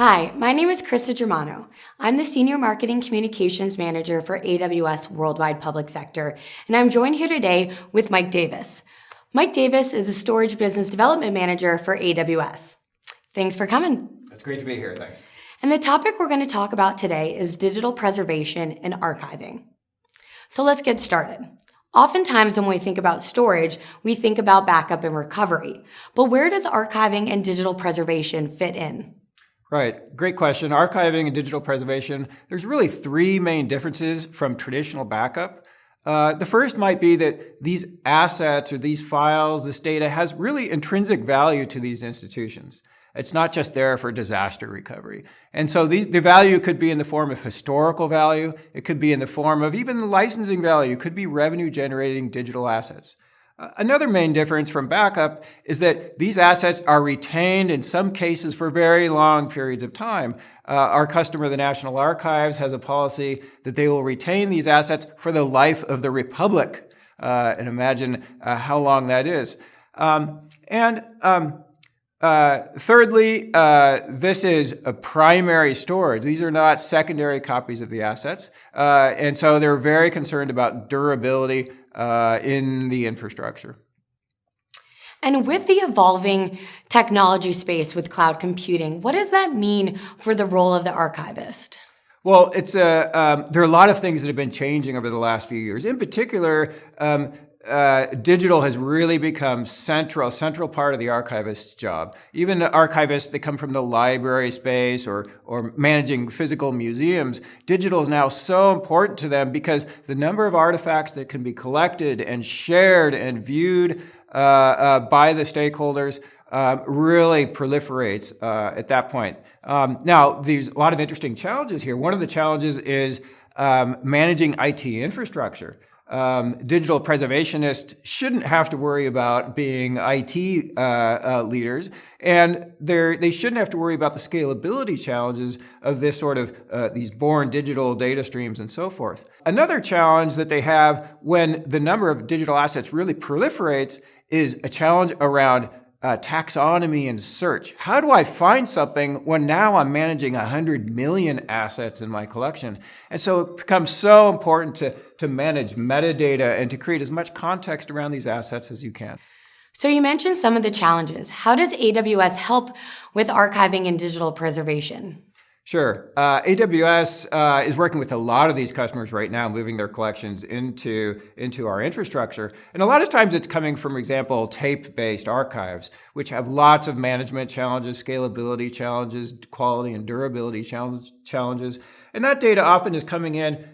Hi, my name is Krista Germano. I'm the Senior Marketing Communications Manager for AWS Worldwide Public Sector, and I'm joined here today with Mike Davis. Mike Davis is the Storage Business Development Manager for AWS. Thanks for coming. It's great to be here, thanks. And the topic we're going to talk about today is digital preservation and archiving. So let's get started. Oftentimes when we think about storage, we think about backup and recovery. But where does archiving and digital preservation fit in? Right, great question. Archiving and digital preservation, there's really three main differences from traditional backup. The first might be that these assets or these files, this data has really intrinsic value to these institutions. It's not just there for disaster recovery. And so the value could be in the form of historical value. It could be in the form of even the licensing value. It could be revenue generating digital assets. Another main difference from backup is that these assets are retained in some cases for very long periods of time. Our customer, the National Archives, has a policy that they will retain these assets for the life of the Republic. And imagine how long that is. Thirdly, this is a primary storage. These are not secondary copies of the assets. And so they're very concerned about durability in the infrastructure. And with the evolving technology space with cloud computing, what does that mean for the role of the archivist? Well, there are a lot of things that have been changing over the last few years. In particular, digital has really become central part of the archivist's job. Even archivists that come from the library space or managing physical museums, digital is now so important to them because the number of artifacts that can be collected and shared and viewed by the stakeholders really proliferates at that point. Now, there's a lot of interesting challenges here. One of the challenges is managing IT infrastructure. Digital preservationists shouldn't have to worry about being IT leaders, and they shouldn't have to worry about the scalability challenges of this sort of these born digital data streams and so forth. Another challenge that they have when the number of digital assets really proliferates is a challenge around taxonomy and search. How do I find something when now I'm managing 100 million assets in my collection? And so it becomes so important to manage metadata and to create as much context around these assets as you can. So you mentioned some of the challenges. How does AWS help with archiving and digital preservation? Sure. AWS is working with a lot of these customers right now, moving their collections into our infrastructure. And a lot of times it's coming from, for example, tape-based archives, which have lots of management challenges, scalability challenges, quality and durability challenges. And that data often is coming in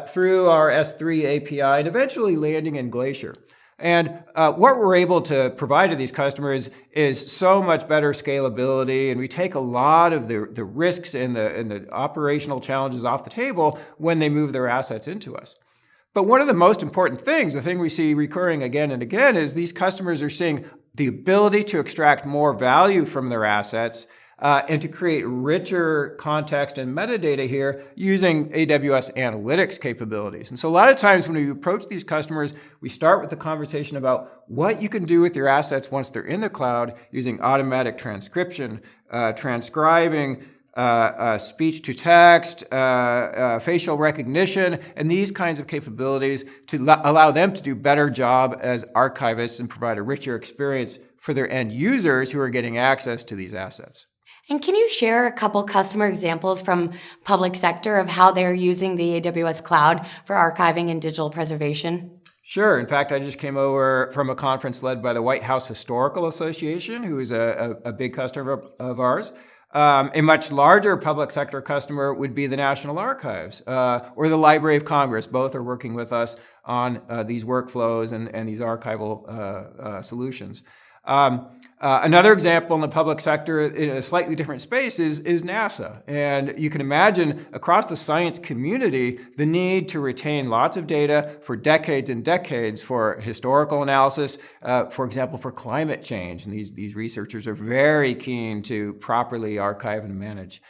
through our S3 API and eventually landing in Glacier. And what we're able to provide to these customers is so much better scalability, and we take a lot of the risks and the operational challenges off the table when they move their assets into us. But one of the most important things, the thing we see recurring again and again, is these customers are seeing the ability to extract more value from their assets and to create richer context and metadata here using AWS analytics capabilities. And so a lot of times when we approach these customers, we start with the conversation about what you can do with your assets once they're in the cloud using automatic transcription, transcribing, speech to text, facial recognition, and these kinds of capabilities to allow them to do a better job as archivists and provide a richer experience for their end users who are getting access to these assets. And can you share a couple customer examples from public sector of how they're using the AWS cloud for archiving and digital preservation? Sure. In fact, I just came over from a conference led by the White House Historical Association, who is a big customer of ours. A much larger public sector customer would be the National Archives or the Library of Congress. Both are working with us on these workflows and these archival solutions. Another example in the public sector in a slightly different space is NASA. And you can imagine across the science community, the need to retain lots of data for decades and decades for historical analysis, for example, for climate change. And these researchers are very keen to properly archive and manage.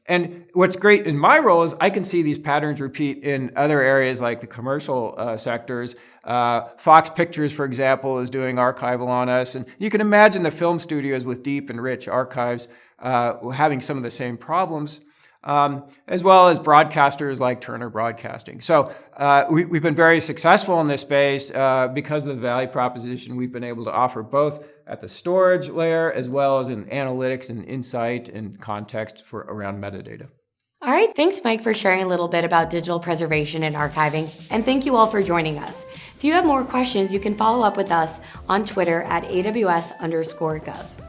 And what's great in my role is I can see these patterns repeat in other areas like the commercial sectors. Fox Pictures, for example, is doing archival on us. And you can imagine the film studios with deep and rich archives having some of the same problems, as well as broadcasters like Turner Broadcasting. So we've been very successful in this space because of the value proposition we've been able to offer both at the storage layer as well as in analytics and insight and context for around metadata. All right, thanks, Mike, for sharing a little bit about digital preservation and archiving, and thank you all for joining us. If you have more questions, you can follow up with us on Twitter at AWS_Gov.